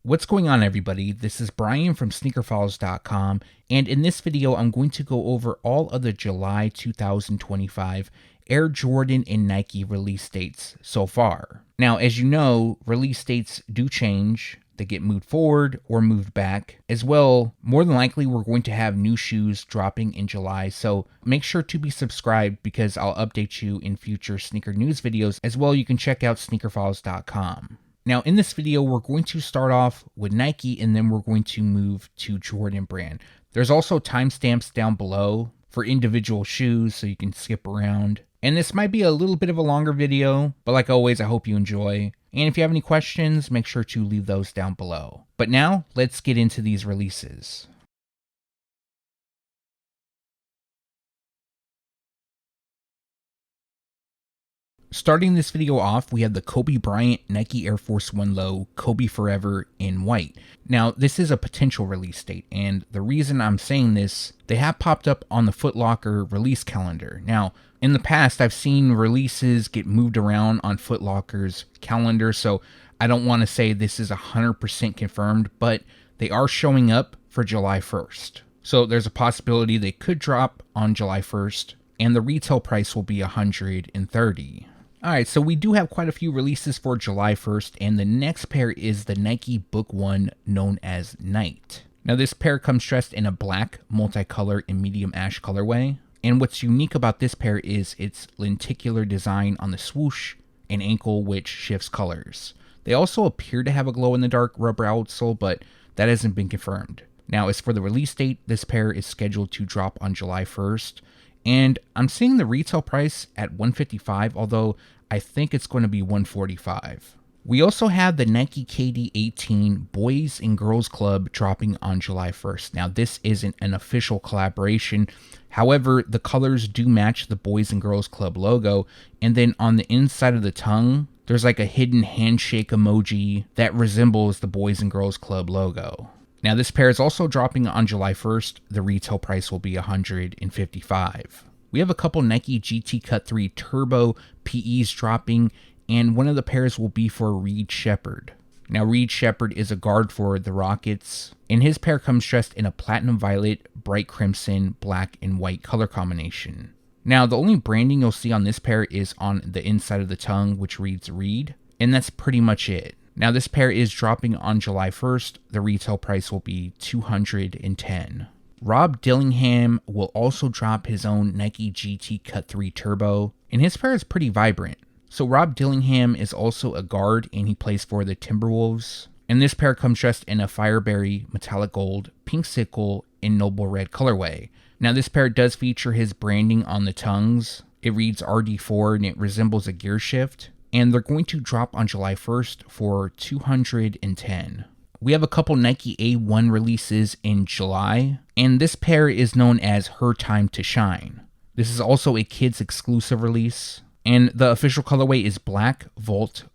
What's going on, everybody? This is Brian from sneakerfiles.com, and in this video I'm going to go over all of the July 2025 Air Jordan and Nike release dates so far. Now, as you know, release dates do change. They get moved forward or moved back. As well, more than likely we're going to have new shoes dropping in July, so make sure to be subscribed because I'll update you in future sneaker news videos. As well, you can check out sneakerfiles.com. Now, in this video, we're going to start off with Nike and then we're going to move to Jordan brand. There's also timestamps down below for individual shoes so you can skip around. And this might be a little bit of a longer video, but like always, I hope you enjoy. And if you have any questions, make sure to leave those down below. But now, let's get into these releases. Starting this video off, we have the Kobe Bryant Nike Air Force 1 Low Kobe Forever in white. Now, this is a potential release date, and the reason I'm saying this, they have popped up on the Foot Locker release calendar. Now, in the past, I've seen releases get moved around on Foot Locker's calendar, so I don't want to say this is 100% confirmed, but they are showing up for July 1st. So there's a possibility they could drop on July 1st, and the retail price will be $130. Alright, so we do have quite a few releases for July 1st, and the next pair is the Nike Book 1 known as Night. Now this pair comes dressed in a black, multicolor, and medium ash colorway, and what's unique about this pair is its lenticular design on the swoosh and ankle, which shifts colors. They also appear to have a glow-in-the-dark rubber outsole, but that hasn't been confirmed. Now, as for the release date, this pair is scheduled to drop on July 1st, and I'm seeing the retail price at $155, although I think it's going to be $145. We also have the Nike KD 18 Boys and Girls Club dropping on July 1st. Now, this isn't an official collaboration. However, the colors do match the Boys and Girls Club logo. And then on the inside of the tongue, there's like a hidden handshake emoji that resembles the Boys and Girls Club logo. Now, this pair is also dropping on July 1st. The retail price will be $155. We have a couple Nike GT Cut 3 Turbo PEs dropping, and one of the pairs will be for Reed Sheppard. Now, Reed Sheppard is a guard for the Rockets, and his pair comes dressed in a platinum violet, bright crimson, black, and white color combination. Now, the only branding you'll see on this pair is on the inside of the tongue, which reads Reed, and that's pretty much it. Now, this pair is dropping on July 1st. The retail price will be $210. Rob Dillingham will also drop his own Nike GT Cut 3 Turbo, and his pair is pretty vibrant. So Rob Dillingham is also a guard, and he plays for the Timberwolves. And this pair comes dressed in a Fireberry, metallic gold, pink sickle, and noble red colorway. Now, this pair does feature his branding on the tongues. It reads RD4, and it resembles a gear shift. And they're going to drop on July 1st for $210. We have a couple Nike A1 releases in July, and this pair is known as Her Time to Shine. This is also a kids exclusive release, and the official colorway is black, Volt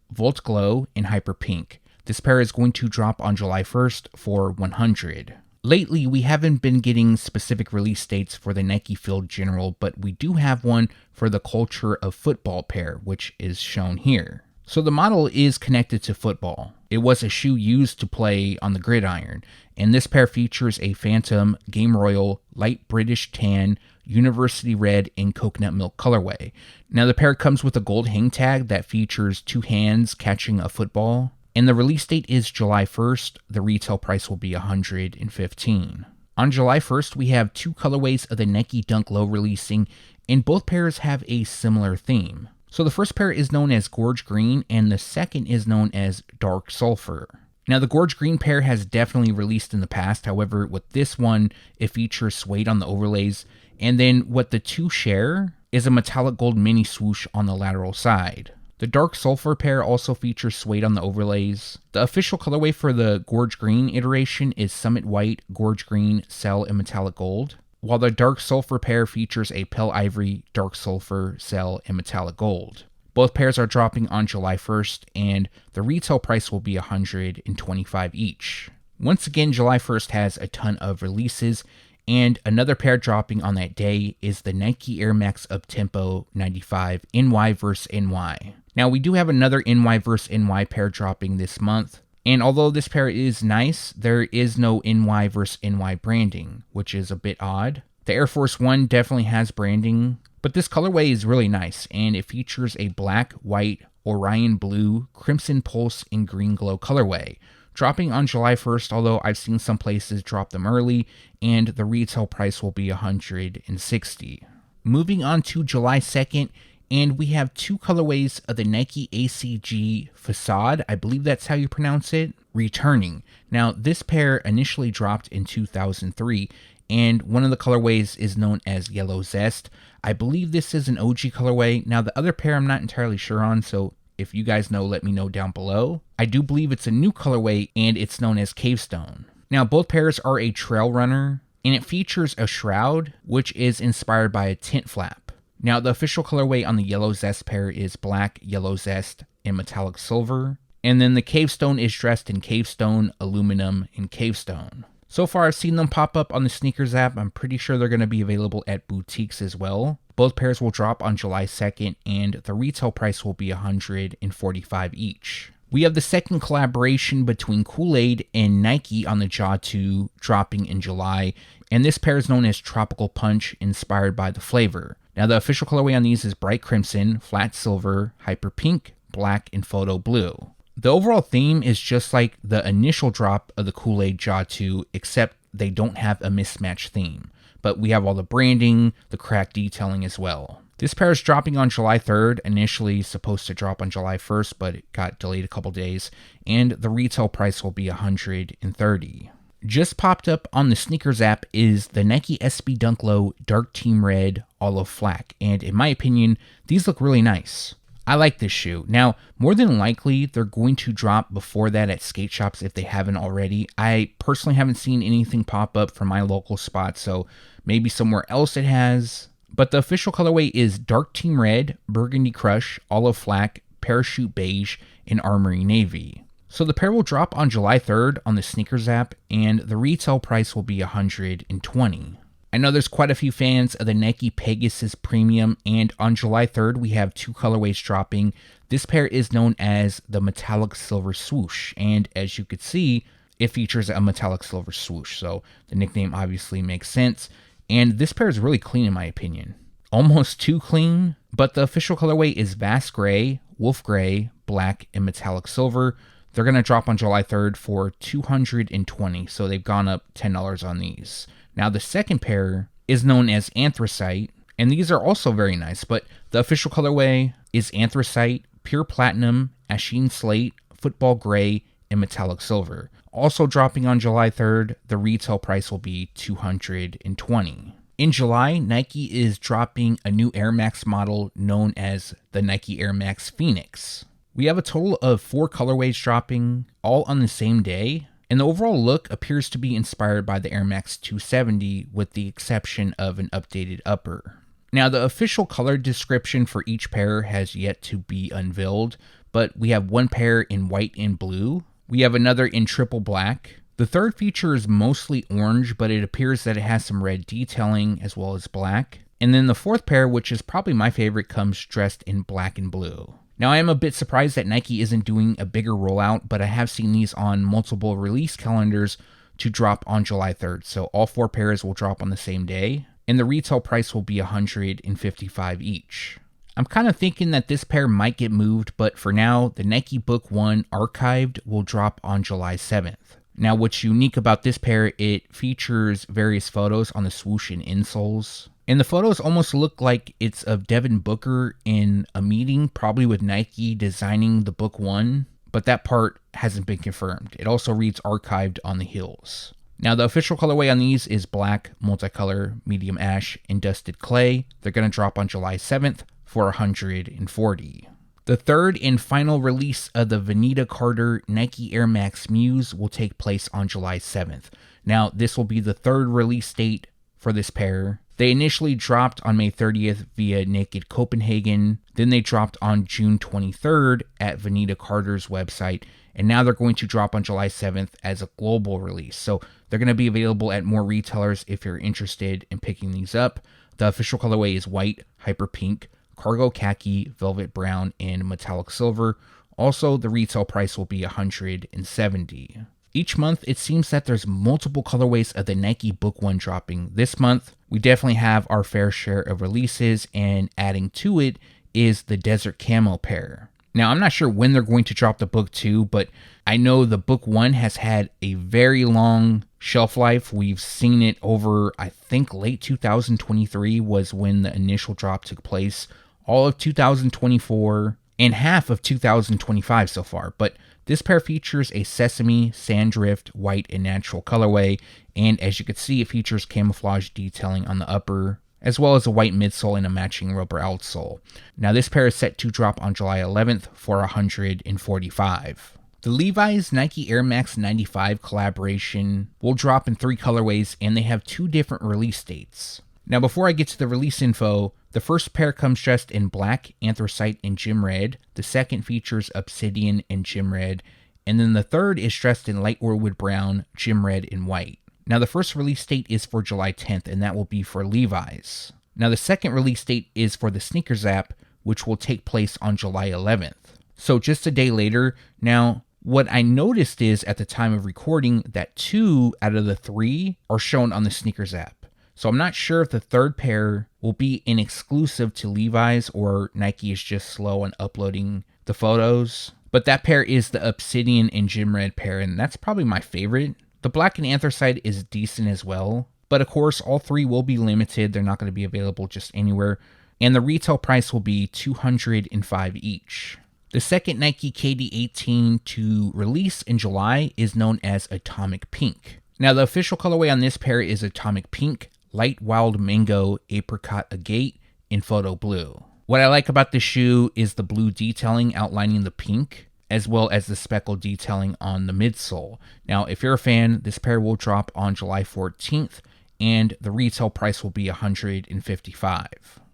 Glow, and Hyper Pink. This pair is going to drop on July 1st for $100. Lately, we haven't been getting specific release dates for the Nike Field General, but we do have one for the Culture of Football pair, which is shown here. So the model is connected to football. It was a shoe used to play on the gridiron, and this pair features a Phantom, Game Royal, Light British Tan, University Red, and Coconut Milk colorway. Now the pair comes with a gold hang tag that features two hands catching a football. And the release date is July 1st. The retail price will be $115. On July 1st, we have two colorways of the Nike Dunk Low releasing, and both pairs have a similar theme. So the first pair is known as Gorge Green, and the second is known as Dark Sulfur. Now, the Gorge Green pair has definitely released in the past. However, with this one, it features suede on the overlays, and then what the two share is a metallic gold mini swoosh on the lateral side. The Dark Sulfur pair also features suede on the overlays. The official colorway for the Gorge Green iteration is Summit White, Gorge Green, Cell, and Metallic Gold, while the Dark Sulfur pair features a Pale Ivory, Dark Sulfur, Cell, and Metallic Gold. Both pairs are dropping on July 1st, and the retail price will be $125 each. Once again, July 1st has a ton of releases, and another pair dropping on that day is the Nike Air Max UPTEMPO 95 NY vs NY. Now, we do have another NY vs NY pair dropping this month, And although this pair is nice, there is no NY versus NY branding, which is a bit odd. The Air Force One definitely has branding, but this colorway is really nice, and it features a black, white, Orion blue, crimson pulse, and green glow colorway. Dropping on July 1st, although I've seen some places drop them early, and the retail price will be $160. Moving on to July 2nd, and we have two colorways of the Nike ACG FLAK, I believe that's how you pronounce it, returning. Now, this pair initially dropped in 2003, and one of the colorways is known as Yellow Zest. I believe this is an OG colorway. Now, the other pair I'm not entirely sure on, so if you guys know, let me know down below. I do believe it's a new colorway, and it's known as Cavestone. Now, both pairs are a trail runner, and it features a shroud, which is inspired by a tent flap. Now, the official colorway on the Yellow Zest pair is black, yellow zest, and metallic silver. And then the Cavestone is dressed in Cavestone, aluminum, and Cavestone. So far, I've seen them pop up on the sneakers app. I'm pretty sure they're going to be available at boutiques as well. Both pairs will drop on July 2nd, and the retail price will be $145 each. We have the second collaboration between Kool-Aid and Nike on the Jaw 2 dropping in July, and this pair is known as Tropical Punch, inspired by the flavor. Now, the official colorway on these is bright crimson, flat silver, hyper pink, black, and photo blue. The overall theme is just like the initial drop of the Kool-Aid Jaw 2, except they don't have a mismatched theme. But we have all the branding, the crack detailing as well. This pair is dropping on July 3rd, initially supposed to drop on July 1st, but it got delayed a couple days, and the retail price will be $130. Just popped up on the sneakers app is the Nike SB Dunk Low Dark Team Red Olive FLAK, and in my opinion, these look really nice. I like this shoe. Now, more than likely, they're going to drop before that at skate shops if they haven't already. I personally haven't seen anything pop up from my local spot, so maybe somewhere else it has. But the official colorway is Dark Team Red, Burgundy Crush, Olive FLAK, Parachute Beige, and Armory Navy. So the pair will drop on July 3rd on the sneakers app, and the retail price will be $120. I know there's quite a few fans of the Nike Pegasus Premium, and on July 3rd we have two colorways dropping. This pair is known as the Metallic Silver Swoosh, and as you could see, it features a metallic silver swoosh, so the nickname obviously makes sense. And this pair is really clean in my opinion. Almost too clean, but the official colorway is Vast Gray, Wolf Gray, Black, and Metallic Silver. They're going to drop on July 3rd for $220, so they've gone up $10 on these. Now, the second pair is known as Anthracite, and these are also very nice, but the official colorway is Anthracite, Pure Platinum, Asheen Slate, Football Gray, and Metallic Silver. Also dropping on July 3rd, the retail price will be $220. In July, Nike is dropping a new Air Max model known as the Nike Air Max Phoenix. We have a total of 4 colorways dropping, all on the same day, and the overall look appears to be inspired by the Air Max 270 with the exception of an updated upper. Now, the official color description for each pair has yet to be unveiled, but we have one pair in white and blue. We have another in triple black. The third feature is mostly orange, but it appears that it has some red detailing as well as black. And then the fourth pair, which is probably my favorite, comes dressed in black and blue. Now, I am a bit surprised that Nike isn't doing a bigger rollout, but I have seen these on multiple release calendars to drop on July 3rd. So all 4 pairs will drop on the same day, and the retail price will be $155 each. I'm kind of thinking that this pair might get moved, but for now, the Nike Book 1 Archived will drop on July 7th. Now, what's unique about this pair, it features various photos on the swoosh and insoles. And the photos almost look like it's of Devin Booker in a meeting, probably with Nike designing the Book 1, but that part hasn't been confirmed. It also reads Archived on the heels. Now, the official colorway on these is black, multicolor, medium ash, and dusted clay. They're going to drop on July 7th for $140. The third and final release of the VENEDA Carter Nike Air Max Muse will take place on July 7th. Now, this will be the third release date for this pair. They initially dropped on May 30th via Naked Copenhagen, then they dropped on June 23rd at VENEDA Carter's website, and now they're going to drop on July 7th as a global release. So they're going to be available at more retailers if you're interested in picking these up. The official colorway is white, hyper pink, cargo khaki, velvet brown, and metallic silver. Also, the retail price will be $170. Each month, it seems that there's multiple colorways of the Nike Book 1 dropping. This month, we definitely have our fair share of releases, and adding to it is the Desert Camo pair. Now, I'm not sure when they're going to drop the Book 2, but I know the Book 1 has had a very long shelf life. We've seen it over, I think, late 2023 was when the initial drop took place, all of 2024, and half of 2025 so far. But this pair features a sesame, sanddrift, white, and natural colorway, and as you can see, it features camouflage detailing on the upper, as well as a white midsole and a matching rubber outsole. Now, this pair is set to drop on July 11th for $145. The Levi's Nike Air Max 95 collaboration will drop in 3 colorways, and they have 2 different release dates. Now, before I get to the release info, the first pair comes dressed in black, anthracite, and gym red. The second features obsidian and gym red. And then the third is dressed in light wood brown, gym red, and white. Now, the first release date is for July 10th, and that will be for Levi's. Now, the second release date is for the Sneakers app, which will take place on July 11th. So just a day later. Now, what I noticed is at the time of recording that 2 out of the 3 are shown on the Sneakers app. So I'm not sure if the third pair will be an exclusive to Levi's or Nike is just slow on uploading the photos. But that pair is the Obsidian and Gym Red pair, and that's probably my favorite. The black and anthracite is decent as well. But of course, all 3 will be limited. They're not going to be available just anywhere. And the retail price will be $205 each. The second Nike KD18 to release in July is known as Atomic Pink. Now, the official colorway on this pair is Atomic Pink, Light Wild Mango, Apricot Agate, and Photo Blue. What I like about this shoe is the blue detailing outlining the pink, as well as the speckled detailing on the midsole. Now, if you're a fan, this pair will drop on July 14th, and the retail price will be $155.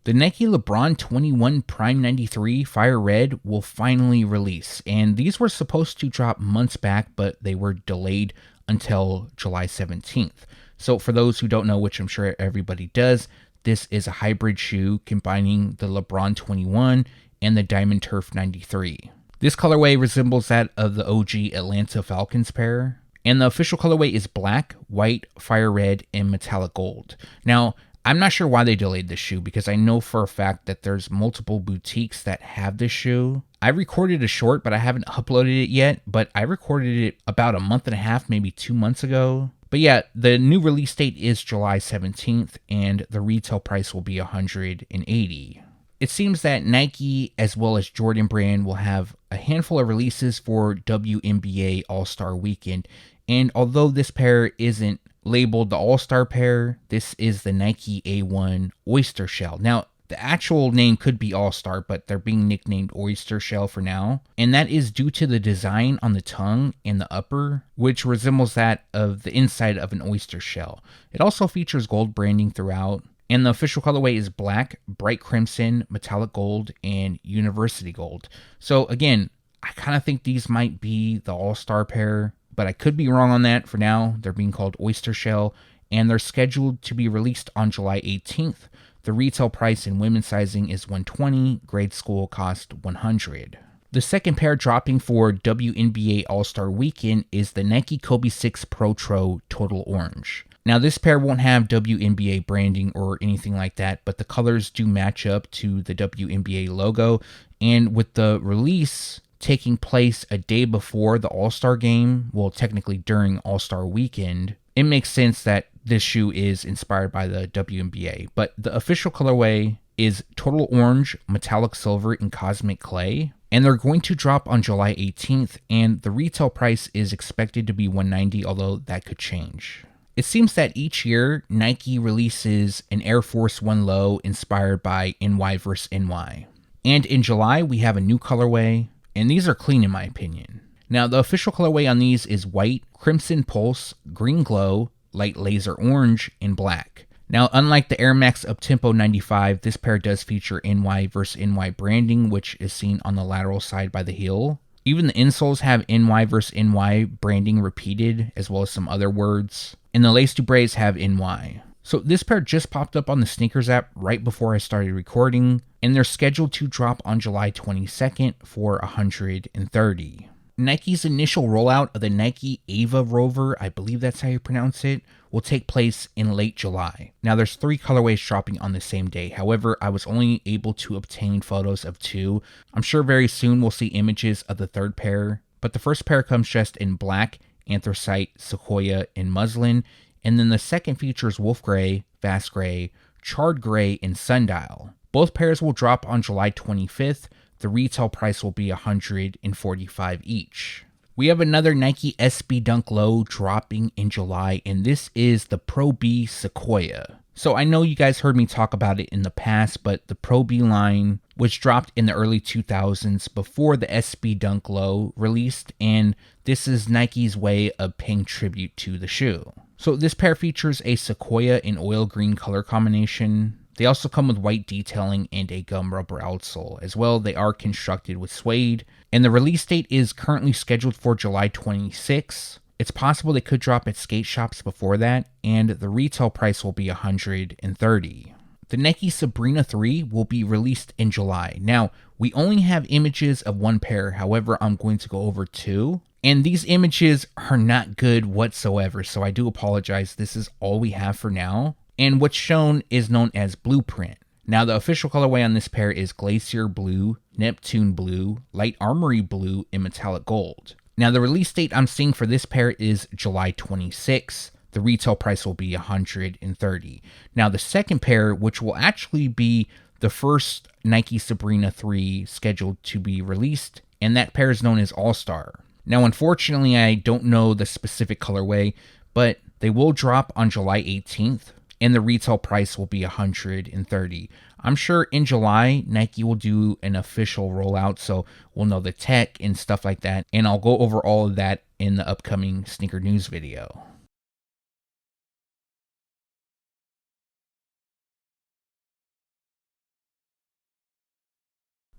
The Nike LeBron 21 Prime 93 Fire Red will finally release, and these were supposed to drop months back, but they were delayed until July 17th. So for those who don't know, which I'm sure everybody does, this is a hybrid shoe combining the LeBron 21 and the Diamond Turf 93. This colorway resembles that of the OG Atlanta Falcons pair, and the official colorway is black, white, fire red, and metallic gold. Now, I'm not sure why they delayed this shoe because I know for a fact that there's multiple boutiques that have this shoe. I recorded a short, but I haven't uploaded it yet, but I recorded it about a month and a half, maybe 2 months ago. But yeah, the new release date is July 17th, and the retail price will be $180. It seems that Nike as well as Jordan Brand will have a handful of releases for WNBA All-Star Weekend, and although this pair isn't labeled the All-Star pair, this is the Nike A1 Oyster Shell. Now, the actual name could be All-Star, but they're being nicknamed Oyster Shell for now. And that is due to the design on the tongue and the upper, which resembles that of the inside of an oyster shell. It also features gold branding throughout. And the official colorway is black, bright crimson, metallic gold, and university gold. So again, I kind of think these might be the All-Star pair, but I could be wrong on that. For now, they're being called Oyster Shell, and they're scheduled to be released on July 18th. The retail price in women's sizing is $120, grade school cost $100. The second pair dropping for WNBA All-Star Weekend is the Nike Kobe 6 PROTRO Total Orange. Now, this pair won't have WNBA branding or anything like that, but the colors do match up to the WNBA logo, and with the release taking place a day before the All-Star game, well, technically during All-Star Weekend, it makes sense that this shoe is inspired by the WNBA. But the official colorway is Total Orange, Metallic Silver, and Cosmic Clay, and they're going to drop on July 18th, and the retail price is expected to be $190, although that could change. It seems that each year, Nike releases an Air Force 1 Low inspired by NY vs. NY. And in July, we have a new colorway, and these are clean in my opinion. Now, the official colorway on these is white, crimson pulse, green glow, light laser orange, and black. Now, unlike the Air Max UPTEMPO 95, this pair does feature NY vs. NY branding, which is seen on the lateral side by the heel. Even the insoles have NY vs. NY branding repeated, as well as some other words. And the lace dubres have NY. So this pair just popped up on the Sneakers app right before I started recording, and they're scheduled to drop on July 22nd for $130. Nike's initial rollout of the Nike Ava Rover, I believe that's how you pronounce it, will take place in late July. Now there's 3 colorways dropping on the same day. However, I was only able to obtain photos of 2. I'm sure very soon we'll see images of the 3rd pair, but the first pair comes dressed in black, anthracite, sequoia, and muslin, and then the second features wolf gray, fast gray, charred gray, and sundial. Both pairs will drop on July 25th. The retail price will be $145 each. We have another Nike SB Dunk Low dropping in July, and this is the Pro B Sequoia. So I know you guys heard me talk about it in the past, but the Pro B line was dropped in the early 2000s before the SB Dunk Low released, and this is Nike's way of paying tribute to the shoe. So this pair features a sequoia and oil green color combination. They also come with white detailing and a gum rubber outsole. As well, they are constructed with suede, and the release date is currently scheduled for July 26. It's possible they could drop at skate shops before that, and the retail price will be $130. The Nike Sabrina 3 will be released in July. Now, we only have images of 1 pair, however, I'm going to go over 2. And these images are not good whatsoever, so I do apologize. This is all we have for now. And what's shown is known as Blueprint. Now, the official colorway on this pair is Glacier Blue, Neptune Blue, Light Armory Blue, and Metallic Gold. Now, the release date I'm seeing for this pair is July 26. The retail price will be $130. Now, the second pair, which will actually be the first Nike Sabrina 3 scheduled to be released, and that pair is known as All-Star. Now, unfortunately, I don't know the specific colorway, but they will drop on July 18th. And the retail price will be $130. I'm sure in July, Nike will do an official rollout, so we'll know the tech and stuff like that. And I'll go over all of that in the upcoming sneaker news video.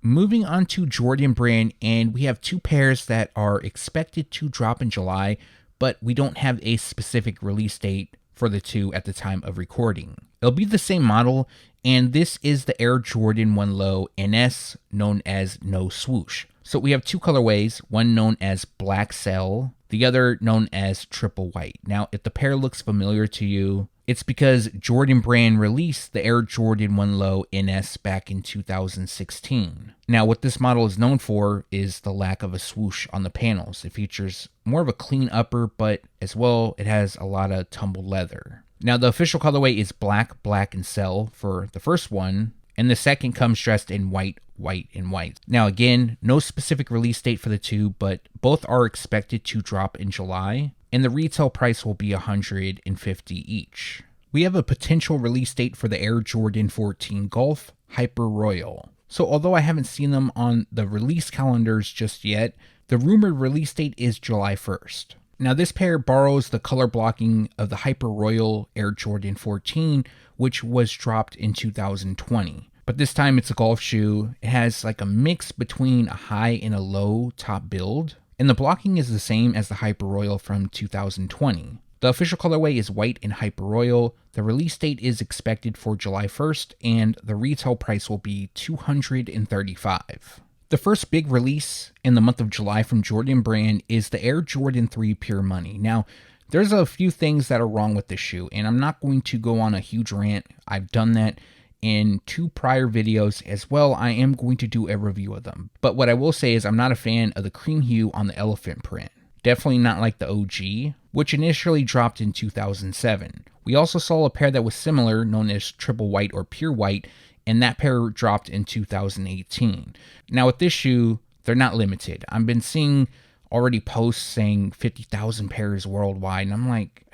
Moving on to Jordan Brand, and we have 2 pairs that are expected to drop in July, but we don't have a specific release date for the 2 at the time of recording. It'll be the same model, and this is the Air Jordan 1 Low NS, known as No Swoosh. So we have 2 colorways, one known as Black Cell, the other known as Triple White. Now, if the pair looks familiar to you, it's because Jordan Brand released the Air Jordan 1 Low NS back in 2016. Now, what this model is known for is the lack of a swoosh on the panels. It features more of a clean upper, but as well, it has a lot of tumbled leather. Now, the official colorway is black, black, and cell for the first one, and the second comes dressed in white, white, and white. Now, again, no specific release date for the 2, but both are expected to drop in July, and the retail price will be $150 each. We have a potential release date for the Air Jordan 14 Golf Hyper Royal. So although I haven't seen them on the release calendars just yet, the rumored release date is July 1st. Now this pair borrows the color blocking of the Hyper Royal Air Jordan 14, which was dropped in 2020. But this time it's a golf shoe. It has like a mix between a high and a low top build, and the blocking is the same as the Hyper Royal from 2020. The official colorway is white and Hyper Royal. The release date is expected for July 1st, and the retail price will be $235. The first big release in the month of July from Jordan Brand is the Air Jordan 3 Pure Money. Now, there's a few things that are wrong with this shoe, and I'm not going to go on a huge rant. I've done that in 2 prior videos as well. I am going to do a review of them. But what I will say is I'm not a fan of the cream hue on the elephant print. Definitely not like the OG, which initially dropped in 2007. We also saw a pair that was similar, known as Triple White or Pure White, and that pair dropped in 2018. Now with this shoe, they're not limited. I've been seeing already posts saying 50,000 pairs worldwide, and I'm like,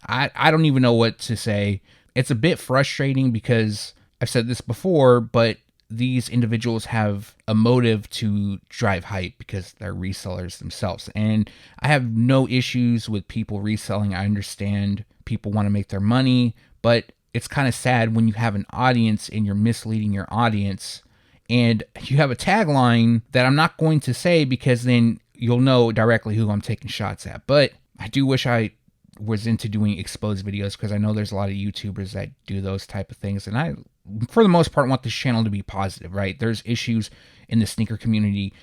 I don't even know what to say. It's a bit frustrating because I've said this before, but these individuals have a motive to drive hype because they're resellers themselves. And I have no issues with people reselling. I understand people want to make their money, but it's kind of sad when you have an audience and you're misleading your audience, and you have a tagline that I'm not going to say because then you'll know directly who I'm taking shots at. But I do wish I was into doing exposed videos because I know there's a lot of YouTubers that do those type of things, and I for the most part, want this channel to be positive, right? There's issues in the sneaker community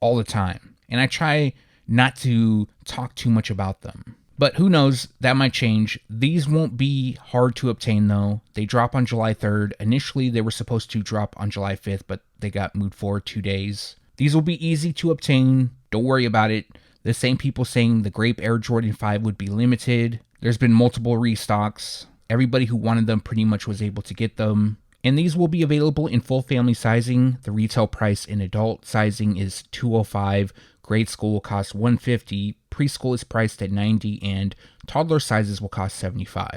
all the time, and I try not to talk too much about them. But who knows, that might change. These won't be hard to obtain though. They drop on July 3rd. Initially, they were supposed to drop on July 5th, but they got moved forward 2 days. These will be easy to obtain. Don't worry about it. The same people saying the Grape Air Jordan 5 would be limited. There's been multiple restocks. Everybody who wanted them pretty much was able to get them. And these will be available in full family sizing. The retail price in adult sizing is $205. Grade school will cost $150. Preschool is priced at $90, and toddler sizes will cost $75.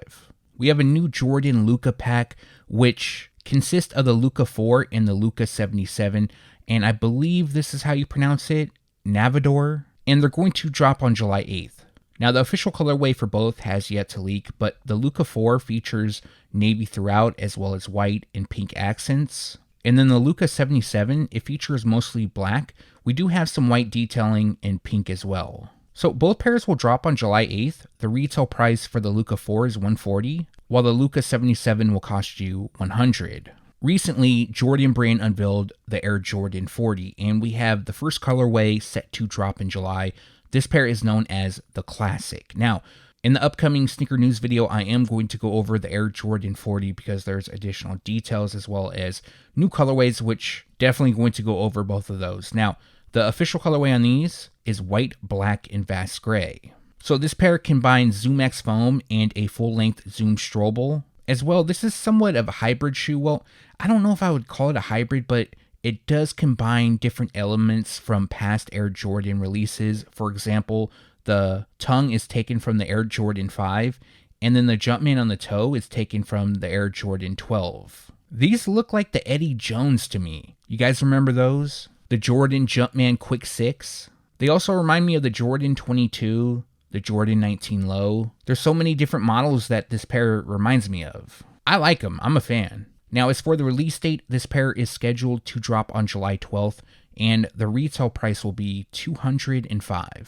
We have a new Jordan LUKA pack, which consists of the LUKA 4 and the LUKA 77, and I believe this is how you pronounce it, NAVIDOR, and they're going to drop on July 8th. Now, the official colorway for both has yet to leak, but the LUKA 4 features navy throughout as well as white and pink accents. And then the LUKA 77, it features mostly black. We do have some white detailing and pink as well. So both pairs will drop on July 8th. The retail price for the LUKA 4 is $140, while the LUKA 77 will cost you $100. Recently, Jordan Brand unveiled the Air Jordan 40, and we have the first colorway set to drop in July. This pair is known as the Classic. Now, in the upcoming sneaker news video, I am going to go over the Air Jordan 40 because there's additional details as well as new colorways, which definitely going to go over both of those. Now, the official colorway on these is white, black, and vast gray. So this pair combines Zoom X foam and a full-length Zoom Strobel. As well, this is somewhat of a hybrid shoe. Well, I don't know if I would call it a hybrid, but it does combine different elements from past Air Jordan releases. For example, the tongue is taken from the Air Jordan 5, and then the Jumpman on the toe is taken from the Air Jordan 12. These look like the Eddie Jones to me. You guys remember those? The Jordan Jumpman Quick 6. They also remind me of the Jordan 22, the Jordan 19 Low. There's so many different models that this pair reminds me of. I like them. I'm a fan. Now, as for the release date, this pair is scheduled to drop on July 12th, and the retail price will be $205.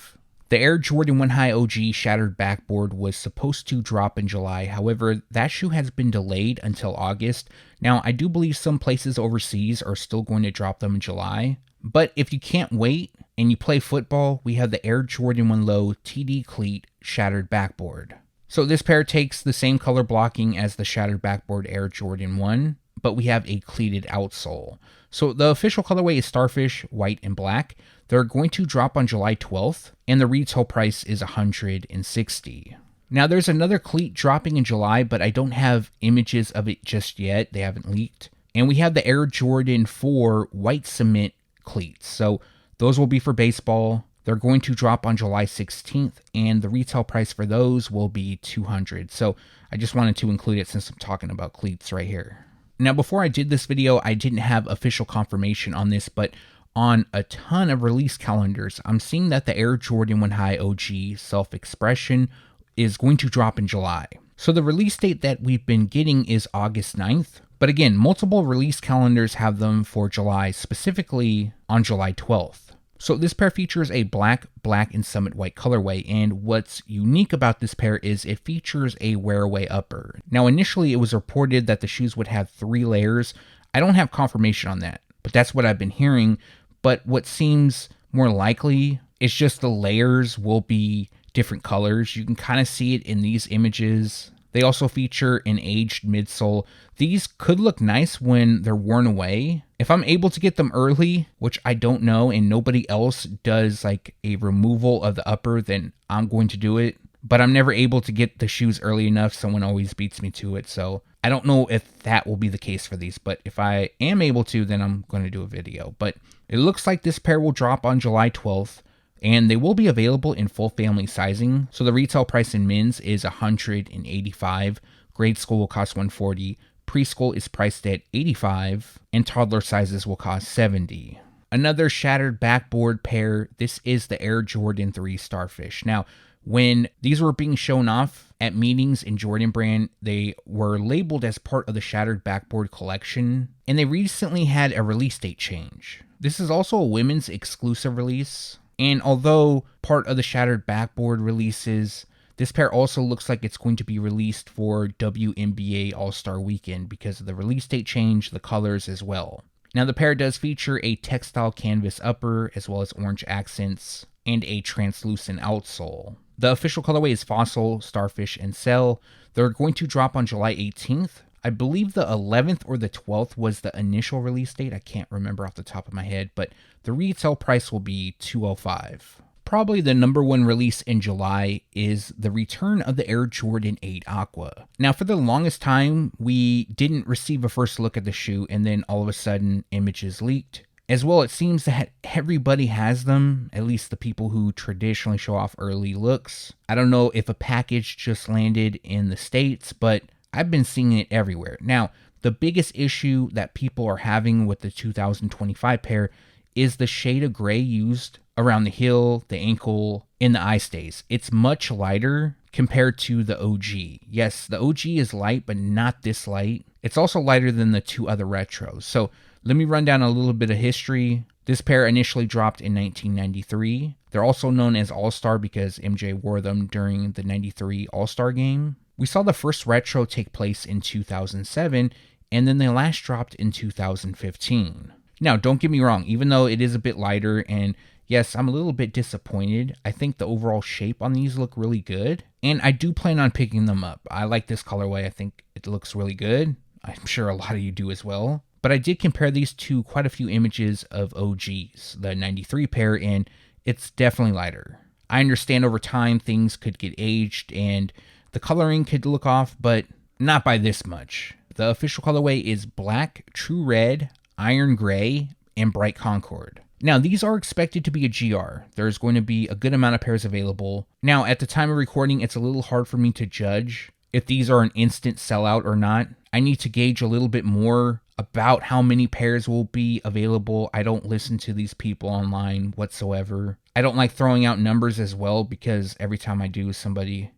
The Air Jordan 1 High OG Shattered Backboard was supposed to drop in July. However, that shoe has been delayed until August. Now, I do believe some places overseas are still going to drop them in July. But if you can't wait and you play football, we have the Air Jordan 1 Low TD Cleat Shattered Backboard. So this pair takes the same color blocking as the Shattered Backboard Air Jordan 1, but we have a cleated outsole. So the official colorway is Starfish, white, and black. They're going to drop on July 12th, and the retail price is $160. Now there's another cleat dropping in July, but I don't have images of it just yet. They haven't leaked. And we have the Air Jordan 4 white cement cleats. So those will be for baseball. They're going to drop on July 16th, and the retail price for those will be $200. So I just wanted to include it since I'm talking about cleats right here. Now, before I did this video, I didn't have official confirmation on this, but on a ton of release calendars, I'm seeing that the Air Jordan 1 High OG Self-Expression is going to drop in July. So the release date that we've been getting is August 9th. But again, multiple release calendars have them for July, specifically on July 12th. So this pair features a black, and summit white colorway, and what's unique about this pair is it features a wear-away upper. Now initially it was reported that the shoes would have 3 layers. I don't have confirmation on that, but that's what I've been hearing. But what seems more likely is just the layers will be different colors. You can kind of see it in these images. They also feature an aged midsole. These could look nice when they're worn away. If I'm able to get them early, which I don't know, and nobody else does like a removal of the upper, then I'm going to do it. But I'm never able to get the shoes early enough. Someone always beats me to it. So I don't know if that will be the case for these. But if I am able to, then I'm going to do a video. But it looks like this pair will drop on July 12th. And they will be available in full family sizing. So the retail price in men's is $185. Grade school will cost $140. Preschool is priced at $85. And toddler sizes will cost $70. Another shattered backboard pair. This is the Air Jordan 3 Starfish. Now, when these were being shown off at meetings in Jordan Brand, they were labeled as part of the shattered backboard collection. And they recently had a release date change. This is also a women's exclusive release. And although part of the shattered backboard releases, This pair also looks like it's going to be released for WNBA All-Star Weekend because of the release date change, the colors as well. Now the pair does feature a textile canvas upper as well as orange accents and a translucent outsole. The official colorway is Fossil, Starfish, and Cell. They're going to drop on July 18th. I believe the 11th or the 12th was the initial release date. I can't remember off the top of my head, but the retail price will be $205. Probably the number one release in July is the return of the Air Jordan 8 Aqua. Now, for the longest time, we didn't receive a first look at the shoe, and then all of a sudden, images leaked. As well, it seems that everybody has them, at least the people who traditionally show off early looks. I don't know if a package just landed in the States, but I've been seeing it everywhere. Now, the biggest issue that people are having with the 2025 pair is the shade of gray used around the heel, the ankle, and the eye stays. It's much lighter compared to the OG. Yes, the OG is light, but not this light. It's also lighter than the two other retros. So let me run down a little bit of history. This pair initially dropped in 1993. They're also known as All-Star because MJ wore them during the 93 All-Star game. We saw the first retro take place in 2007, and then they last dropped in 2015. Now, don't get me wrong, even though it is a bit lighter, and yes, I'm a little bit disappointed. I think the overall shape on these look really good, and I do plan on picking them up. I like this colorway. I think it looks really good. I'm sure a lot of you do as well. But I did compare these to quite a few images of OGs, the 93 pair, and it's definitely lighter. I understand over time things could get aged and the coloring could look off, but not by this much. The official colorway is Black, True Red, Iron Gray, and Bright Concord. Now, these are expected to be a GR. There's going to be a good amount of pairs available. Now, at the time of recording, it's a little hard for me to judge if these are an instant sellout or not. I need to gauge a little bit more about how many pairs will be available. I don't listen to these people online whatsoever. I don't like throwing out numbers as well because every time I do, somebody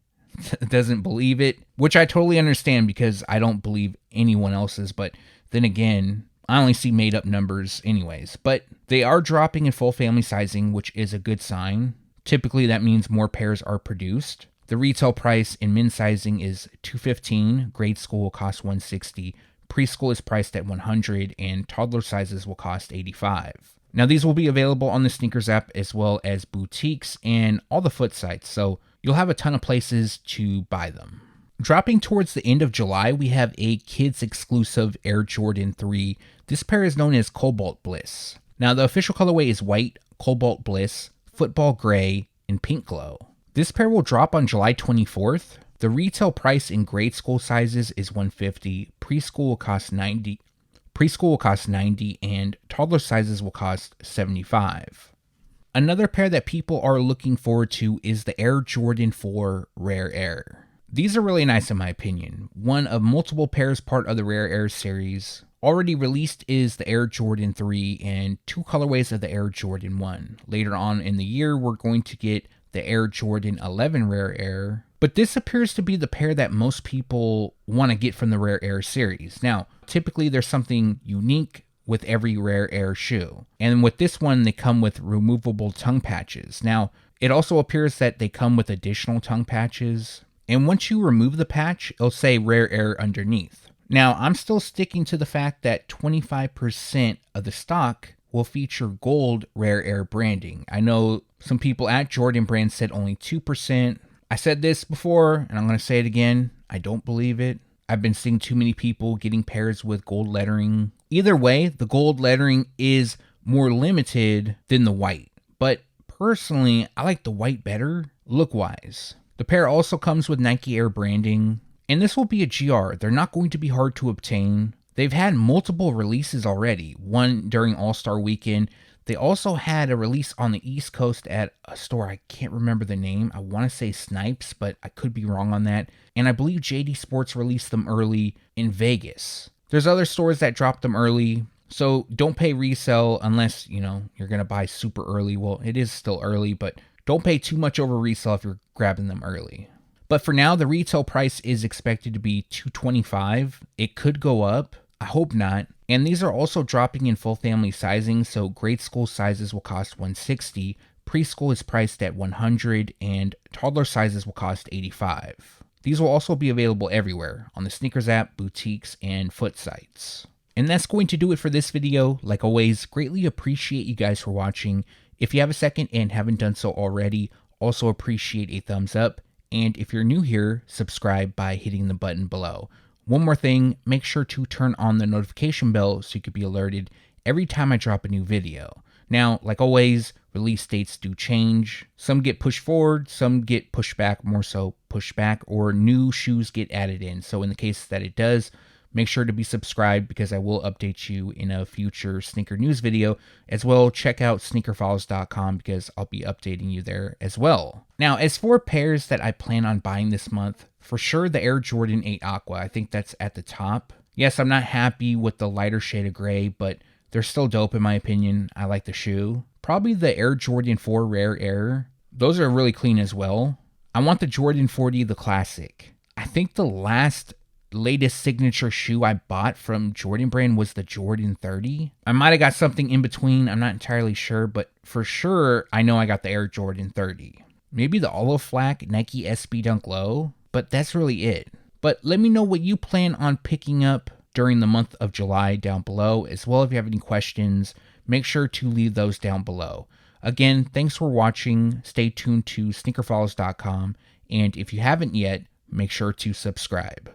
doesn't believe it, which I totally understand because I don't believe anyone else's. But then again, I only see made up numbers anyways. But they are dropping in full family sizing, which is a good sign. Typically, that means more pairs are produced. The retail price in men's sizing is $215. Grade school will cost $160. Preschool is priced at $100, and toddler sizes will cost $85. Now, these will be available on the Sneakers app as well as boutiques and all the foot sites, so you'll have a ton of places to buy them. Dropping towards the end of July, we have a kids exclusive Air Jordan 3. This pair is known as Cobalt Bliss. Now, the official colorway is white, Cobalt Bliss, football gray, and pink glow. This pair will drop on July 24th. The retail price in grade school sizes is $150. Preschool will cost $90. And toddler sizes will cost $75. Another pair that people are looking forward to is the Air Jordan 4 Rare Air. These are really nice in my opinion. One of multiple pairs part of the Rare Air series. Already released is the Air Jordan 3 and two colorways of the Air Jordan 1. Later on in the year, we're going to get the Air Jordan 11 Rare Air. But this appears to be the pair that most people want to get from the Rare Air series. Now, typically there's something unique with every Rare Air shoe. And with this one, they come with removable tongue patches. Now, it also appears that they come with additional tongue patches. And once you remove the patch, it'll say Rare Air underneath. Now, I'm still sticking to the fact that 25% of the stock will feature gold Rare Air branding. I know some people at Jordan Brand said only 2%. I said this before, and I'm going to say it again. I don't believe it. I've been seeing too many people getting pairs with gold lettering. Either way, the gold lettering is more limited than the white. But personally, I like the white better look-wise. The pair also comes with Nike Air branding. And this will be a GR. They're not going to be hard to obtain. They've had multiple releases already. One during All-Star Weekend. They also had a release on the East Coast at a store, I can't remember the name. I want to say Snipes, but I could be wrong on that. And I believe JD Sports released them early in Vegas. There's other stores that dropped them early, so don't pay resale unless, you're going to buy super early. Well, it is still early, but don't pay too much over resale if you're grabbing them early. But for now, the retail price is expected to be $225. It could go up. I hope not. And these are also dropping in full family sizing, so grade school sizes will cost $160. preschool is priced at $100, and toddler sizes will cost $85. These will also be available everywhere on the sneakers app, boutiques, and foot sites. And that's going to do it for this video. Like always, greatly appreciate you guys for watching. If you have a second and haven't done so already, also appreciate a thumbs up. And if you're new here, subscribe by hitting the button below. One more thing, make sure to turn on the notification bell so you can be alerted every time I drop a new video. Now, like always, release dates do change. Some get pushed forward, some get pushed back, more so pushed back, or new shoes get added in. So in the case that it does, make sure to be subscribed because I will update you in a future sneaker news video. As well, check out sneakerfiles.com because I'll be updating you there as well. Now, as for pairs that I plan on buying this month, for sure the Air Jordan 8 Aqua. I think that's at the top. Yes, I'm not happy with the lighter shade of gray, but they're still dope in my opinion. I like the shoe. Probably the Air Jordan 4 Rare Air. Those are really clean as well. I want the Jordan 40, the classic. I think the latest signature shoe I bought from Jordan brand was the Jordan 30. I might have got something in between. I'm not entirely sure, but for sure, I know I got the Air Jordan 30. Maybe the Olive FLAK Nike SB Dunk Low, but that's really it. But let me know what you plan on picking up during the month of July down below. As well, if you have any questions, make sure to leave those down below. Again, thanks for watching. Stay tuned to sneakerfiles.com. And if you haven't yet, make sure to subscribe.